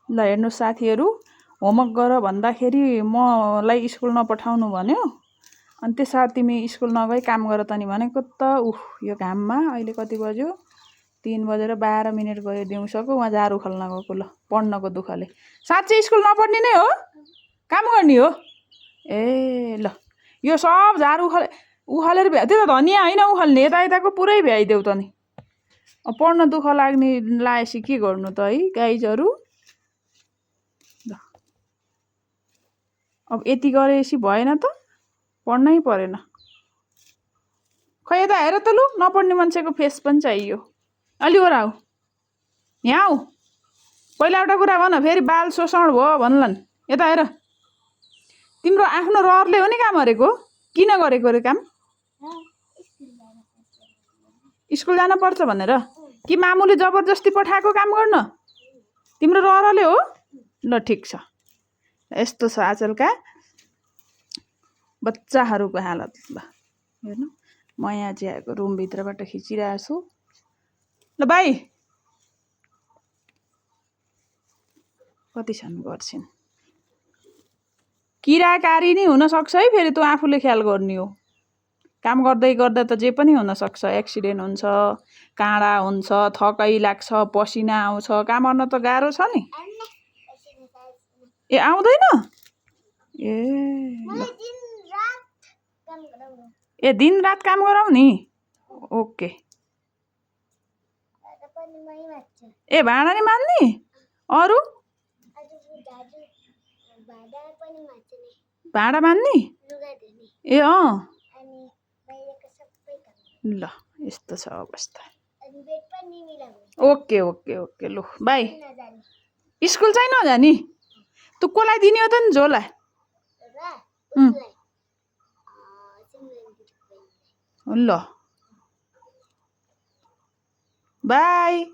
ल हेर्नुहोस् साथीहरू, होमवर्क गर भन्दाखेरि मलाई स्कुल नपठाउनु भन्यो। अनि त्यो साथ तिमी स्कुल नगई काम गर त नि भनेको त। यो घाममा अहिले कति बज्यो? 3:12 गयो दिउँसोको। उहाँ झारू खोल्न गएको। ल पढ्नको दुःखले साँच्चै स्कुल नपढ्ने नै हो? काम गर्ने हो? ए ल यो सब झारू उखालेर भ्याउ। त्यो त धनियाँ होइन उखाल्ने, यताको पुरै भ्याइदेऊ त नि। पढ्न दुःख लागेपछि के गर्नु त है गाइजहरू। ल अब यति गरेपछि भएन त, पढ्नै परेन। खै यता हेर त लु, नपढ्ने मान्छेको फेस पनि चाहियो। अलि ओराउ, यहाँ आऊ। पहिला एउटा कुरा भन, फेरि बाल शोषण भयो भन्लान्। यता हेर, तिम्रो आफ्नो रहरले हो नि काम गरेको? किन गरेको रे काम? स्कुल जान पर्छ भनेर कि मामुले जबरजस्ती पठाएको काम गर्न? तिम्रो रहरले हो? ल ठिक छ। यस्तो छ आजकलका बच्चाहरूको हालत। ल हेर्नु, म यहाँ चाहिँ रुमभित्रबाट खिचिरहेको छु। ल भाइ कति छन् गर्छिन्। किराकारी नि हुनसक्छ है, फेरि तँ आफूले ख्याल गर्ने हो। काम गर्दै गर्दा त जे पनि हुनसक्छ। एक्सिडेन्ट हुन्छ, काँडा हुन्छ, थकाइ लाग्छ, पसिना आउँछ। काम गर्न त गाह्रो छ नि। ए आउँदैन? ए दिन रात काम गराउने? ओके। ए भाँडा नि मान्ने? अरू भाँडा मान्ने? ए ल यस्तो छ अवस्था। Okay okay okay. लु बाई। स्कुल चाहिँ नजाने? तँ कसलाई दिने हो त नि झोला? ल बाई।